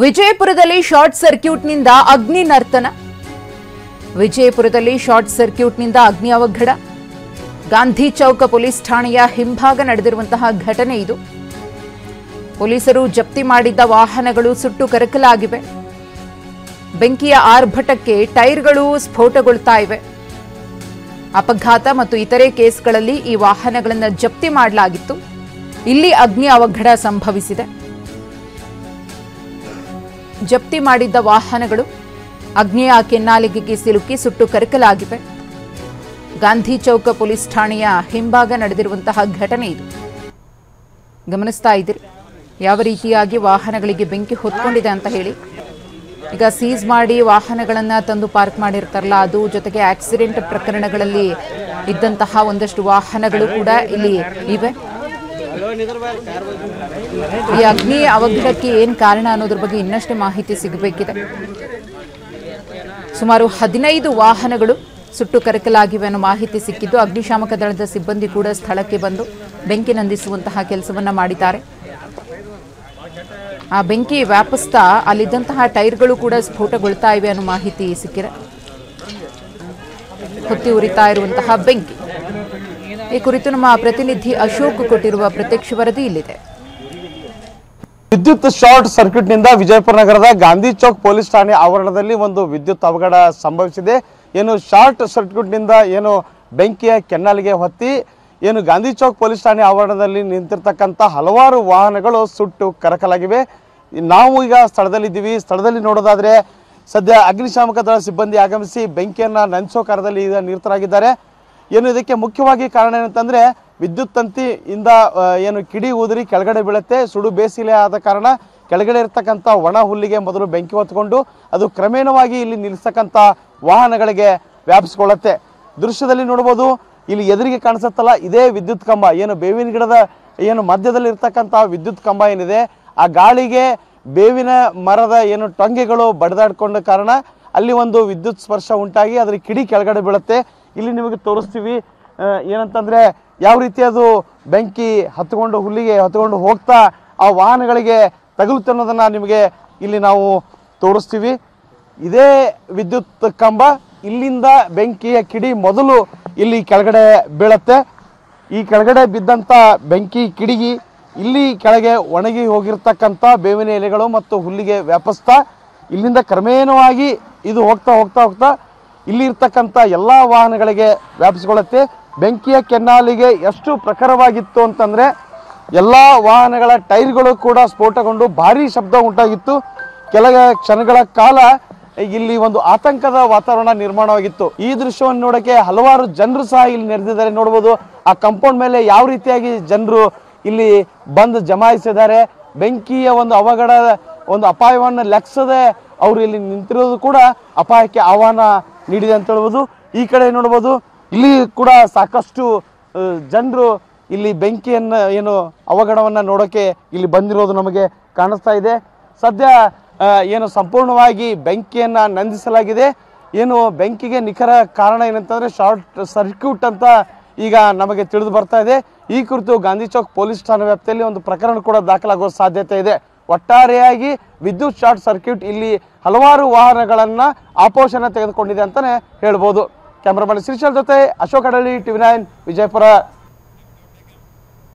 ವಿಜಯಪುರದಲ್ಲಿ ಶಾರ್ಟ್ ಸರ್ಕ್ಯೂಟ್ನಿಂದ ಅಗ್ನಿ ನರ್ತನ. ವಿಜಯಪುರದಲ್ಲಿ ಶಾರ್ಟ್ ಸರ್ಕ್ಯೂಟ್ನಿಂದ ಅಗ್ನಿ ಅವಘಡ. ಗಾಂಧಿ ಚೌಕ ಪೊಲೀಸ್ ಠಾಣೆಯ ಹಿಂಭಾಗ ನಡೆದಿರುವಂತಹ ಘಟನೆ ಇದು. ಪೊಲೀಸರು ಜಪ್ತಿ ಮಾಡಿದ್ದ ವಾಹನಗಳು ಸುಟ್ಟು ಕರಕಲಾಗಿವೆ. ಬೆಂಕಿಯ ಆರ್ಭಟಕ್ಕೆ ಟೈರ್ಗಳು ಸ್ಫೋಟಗೊಳ್ತಾ ಇವೆ. ಅಪಘಾತ ಮತ್ತು ಇತರೆ ಕೇಸ್ಗಳಲ್ಲಿ ಈ ವಾಹನಗಳನ್ನು ಜಪ್ತಿ ಮಾಡಲಾಗಿತ್ತು. ಇಲ್ಲಿ ಅಗ್ನಿ ಅವಘಡ ಸಂಭವಿಸಿದೆ. ಜಪ್ತಿ ಮಾಡಿದ್ದ ವಾಹನಗಳು ಅಗ್ನಿಯ ಕೆನ್ನಾಲಿಗೆಗೆ ಸಿಲುಕಿ ಸುಟ್ಟು ಕರಕಲಾಗಿವೆ. ಗಾಂಧಿ ಚೌಕ ಪೊಲೀಸ್ ಠಾಣೆಯ ಹಿಂಭಾಗ ನಡೆದಿರುವಂತಹ ಘಟನೆ ಇದು. ಗಮನಿಸ್ತಾ ಇದ್ದೀರಿ ಯಾವ ರೀತಿಯಾಗಿ ವಾಹನಗಳಿಗೆ ಬೆಂಕಿ ಹೊತ್ಕೊಂಡಿದೆ ಅಂತ ಹೇಳಿ. ಈಗ ಸೀಸ್ ಮಾಡಿ ವಾಹನಗಳನ್ನು ತಂದು ಪಾರ್ಕ್ ಮಾಡಿರ್ತಾರಲ್ಲ, ಅದು ಜೊತೆಗೆ ಆಕ್ಸಿಡೆಂಟ್ ಪ್ರಕರಣಗಳಲ್ಲಿ ಇದ್ದಂತಹ ಒಂದಷ್ಟು ವಾಹನಗಳು ಕೂಡ ಇಲ್ಲಿ ಇವೆ. ಈ ಅಗ್ನಿ ಅವಘಡಕ್ಕೆ ಏನು ಕಾರಣ ಅನ್ನೋದ್ರ ಬಗ್ಗೆ ಇನ್ನಷ್ಟೇ ಮಾಹಿತಿ ಸಿಗಬೇಕಿದೆ. ಸುಮಾರು 15 ವಾಹನಗಳು ಸುಟ್ಟು ಕರಕಲಾಗಿವೆ ಅನ್ನೋ ಮಾಹಿತಿ ಸಿಕ್ಕಿದ್ದು ಅಗ್ನಿಶಾಮಕ ದಳದ ಸಿಬ್ಬಂದಿ ಕೂಡ ಸ್ಥಳಕ್ಕೆ ಬಂದು ಬೆಂಕಿ ನಂದಿಸುವಂತಹ ಕೆಲಸವನ್ನ ಮಾಡಿದ್ದಾರೆ. ಆ ಬೆಂಕಿ ವ್ಯಾಪಿಸ್ತಾ ಅಲ್ಲಿದ್ದಂತಹ ಟೈರ್ಗಳು ಕೂಡ ಸ್ಫೋಟಗೊಳ್ತಾ ಇವೆ ಅನ್ನೋ ಮಾಹಿತಿ ಸಿಕ್ಕಿದೆ. ಹೊತ್ತಿ ಉರಿತಾ ಇರುವಂತಹ ಬೆಂಕಿ. ಈ ಕುರಿತು ನಮ್ಮ ಪ್ರತಿನಿಧಿ ಅಶೋಕ್ ಕೊಟ್ಟಿರುವ ಪ್ರತ್ಯಕ್ಷ ವರದಿ ಇಲ್ಲಿದೆ. ವಿದ್ಯುತ್ ಶಾರ್ಟ್ ಸರ್ಕ್ಯೂಟ್ ನಿಂದ ವಿಜಯಪುರ ನಗರದ ಗಾಂಧಿ ಚೌಕ್ ಪೊಲೀಸ್ ಠಾಣೆ ಆವರಣದಲ್ಲಿ ಒಂದು ವಿದ್ಯುತ್ ಅವಘಡ ಸಂಭವಿಸಿದೆ. ಏನು ಶಾರ್ಟ್ ಸರ್ಕ್ಯೂಟ್ ನಿಂದ ಏನು ಬೆಂಕಿಯ ಕೆನ್ನಾಲಿಗೆ ಹೊತ್ತಿ ಏನು ಗಾಂಧಿ ಚೌಕ್ ಪೊಲೀಸ್ ಠಾಣೆ ಆವರಣದಲ್ಲಿ ನಿಂತಿರ್ತಕ್ಕಂಥ ಹಲವಾರು ವಾಹನಗಳು ಸುಟ್ಟು ಕರಕಲಾಗಿವೆ. ನಾವು ಈಗ ಸ್ಥಳದಲ್ಲಿದ್ದೀವಿ. ಸ್ಥಳದಲ್ಲಿ ನೋಡೋದಾದ್ರೆ ಸದ್ಯ ಅಗ್ನಿಶಾಮಕ ದಳ ಸಿಬ್ಬಂದಿ ಆಗಮಿಸಿ ಬೆಂಕಿಯನ್ನ ನಂದಿಸೋ ಕಾರ್ಯದಲ್ಲಿ ಈಗ ನಿರತರಾಗಿದ್ದಾರೆ. ಏನು ಇದಕ್ಕೆ ಮುಖ್ಯವಾಗಿ ಕಾರಣ ಏನಂತಂದ್ರೆ ವಿದ್ಯುತ್ ತಂತಿಯಿಂದ ಏನು ಕಿಡಿ ಉದುರಿ ಕೆಳಗಡೆ ಬೀಳುತ್ತೆ. ಸುಡು ಬೇಸಿಗೆ ಆದ ಕಾರಣ ಕೆಳಗಡೆ ಇರ್ತಕ್ಕಂಥ ಒಣ ಹುಲ್ಲಿಗೆ ಮೊದಲು ಬೆಂಕಿ ಹೊತ್ಕೊಂಡು ಅದು ಕ್ರಮೇಣವಾಗಿ ಇಲ್ಲಿ ನಿಲ್ಲಿಸ್ತಕ್ಕಂಥ ವಾಹನಗಳಿಗೆ ವ್ಯಾಪಿಸಿಕೊಳ್ಳುತ್ತೆ. ದೃಶ್ಯದಲ್ಲಿ ನೋಡ್ಬೋದು, ಇಲ್ಲಿ ಎದುರಿಗೆ ಕಾಣಿಸುತ್ತಲ್ಲ ಇದೇ ವಿದ್ಯುತ್ ಕಂಬ. ಏನು ಬೇವಿನ ಗಿಡದ ಏನು ಮಧ್ಯದಲ್ಲಿ ಇರ್ತಕ್ಕಂಥ ವಿದ್ಯುತ್ ಕಂಬ ಏನಿದೆ, ಆ ಗಾಳಿಗೆ ಬೇವಿನ ಮರದ ಏನು ಟೊಂಗೆಗಳು ಬಡಿದಾಡ್ಕೊಂಡ ಕಾರಣ ಅಲ್ಲಿ ಒಂದು ವಿದ್ಯುತ್ ಸ್ಪರ್ಶ ಉಂಟಾಗಿ ಅದರ ಕಿಡಿ ಕೆಳಗಡೆ ಬೀಳುತ್ತೆ. ಇಲ್ಲಿ ನಿಮಗೆ ತೋರಿಸ್ತೀವಿ ಏನಂತಂದ್ರೆ ಯಾವ ರೀತಿ ಅದು ಬೆಂಕಿ ಹತ್ಕೊಂಡು ಹುಲ್ಲಿಗೆ ಹತ್ಕೊಂಡು ಹೋಗ್ತಾ ಆ ವಾಹನಗಳಿಗೆ ತಗುಲುತ್ತೆ ಅನ್ನೋದನ್ನ ನಿಮಗೆ ಇಲ್ಲಿ ನಾವು ತೋರಿಸ್ತೀವಿ. ಇದೇ ವಿದ್ಯುತ್ ಕಂಬ, ಇಲ್ಲಿಂದ ಬೆಂಕಿಯ ಕಿಡಿ ಮೊದಲು ಇಲ್ಲಿ ಕೆಳಗಡೆ ಬೀಳತ್ತೆ. ಈ ಕೆಳಗಡೆ ಬಿದ್ದಂಥ ಬೆಂಕಿ ಕಿಡಿಗಿ ಇಲ್ಲಿ ಕೆಳಗೆ ಒಣಗಿ ಹೋಗಿರ್ತಕ್ಕಂಥ ಬೇವಿನ ಎಲೆಗಳು ಮತ್ತು ಹುಲ್ಲಿಗೆ ವ್ಯಾಪಿಸ್ತಾ ಇಲ್ಲಿಂದ ಕ್ರಮೇಣವಾಗಿ ಇದು ಹೋಗ್ತಾ ಹೋಗ್ತಾ ಹೋಗ್ತಾ ಇಲ್ಲಿ ಇರ್ತಕ್ಕಂಥ ಎಲ್ಲ ವಾಹನಗಳಿಗೆ ವ್ಯಾಪಿಸಿಕೊಳ್ಳುತ್ತೆ. ಬೆಂಕಿಯ ಕೆನ್ನಾಲಿಗೆ ಎಷ್ಟು ಪ್ರಖರವಾಗಿತ್ತು ಅಂತಂದ್ರೆ ಎಲ್ಲ ವಾಹನಗಳ ಟೈರ್ಗಳು ಕೂಡ ಸ್ಫೋಟಗೊಂಡು ಭಾರಿ ಶಬ್ದ ಉಂಟಾಗಿತ್ತು. ಕೆಲ ಕ್ಷಣಗಳ ಕಾಲ ಇಲ್ಲಿ ಒಂದು ಆತಂಕದ ವಾತಾವರಣ ನಿರ್ಮಾಣವಾಗಿತ್ತು. ಈ ದೃಶ್ಯವನ್ನು ನೋಡಕ್ಕೆ ಹಲವಾರು ಜನರು ಸಹ ಇಲ್ಲಿ ನೆರೆದಿದ್ದಾರೆ. ನೋಡ್ಬೋದು ಆ ಕಾಂಪೌಂಡ್ ಮೇಲೆ ಯಾವ ರೀತಿಯಾಗಿ ಜನರು ಇಲ್ಲಿ ಬಂದು ಜಮಾಯಿಸಿದ್ದಾರೆ. ಬೆಂಕಿಯ ಒಂದು ಅವಘಡ ಒಂದು ಅಪಾಯವನ್ನು ಲೆಕ್ಕಿಸದೆ ಅವರು ಇಲ್ಲಿ ನಿಂತಿರೋದು ಕೂಡ ಅಪಾಯಕ್ಕೆ ಆಹ್ವಾನ ನೀಡಿದೆ ಅಂತ ಹೇಳ್ಬೋದು. ಈ ಕಡೆ ನೋಡ್ಬೋದು, ಇಲ್ಲಿ ಕೂಡ ಸಾಕಷ್ಟು ಜನರು ಇಲ್ಲಿ ಬೆಂಕಿಯನ್ನ ಏನು ಅವಘಡವನ್ನ ನೋಡೋಕೆ ಇಲ್ಲಿ ಬಂದಿರೋದು ನಮಗೆ ಕಾಣಿಸ್ತಾ ಇದೆ. ಸದ್ಯ ಏನು ಸಂಪೂರ್ಣವಾಗಿ ಬೆಂಕಿಯನ್ನ ನಂದಿಸಲಾಗಿದೆ. ಏನು ಬೆಂಕಿಗೆ ನಿಖರ ಕಾರಣ ಏನಂತಂದ್ರೆ ಶಾರ್ಟ್ ಸರ್ಕ್ಯೂಟ್ ಅಂತ ಈಗ ನಮಗೆ ತಿಳಿದು ಬರ್ತಾ ಇದೆ. ಈ ಕುರಿತು ಗಾಂಧಿ ಚೌಕ್ ಪೊಲೀಸ್ ಠಾಣಾ ವ್ಯಾಪ್ತಿಯಲ್ಲಿ ಒಂದು ಪ್ರಕರಣ ಕೂಡ ದಾಖಲಾಗುವ ಸಾಧ್ಯತೆ ಇದೆ. ಒಟ್ಟಾರೆಯಾಗಿ ವಿದ್ಯುತ್ ಶಾರ್ಟ್ ಸರ್ಕ್ಯೂಟ್ ಇಲ್ಲಿ ಹಲವಾರು ವಾಹನಗಳನ್ನ ಆಪೋಷಣ ತೆಗೆದುಕೊಂಡಿದೆ ಅಂತಾನೆ ಹೇಳ್ಬೋದು. ಕ್ಯಾಮರಾಮನ್ ಶ್ರೀಶಾಲ್ ಜೊತೆ ಅಶೋಕ್ ಅಡಳಿ, TV9 ವಿಜಯಪುರ.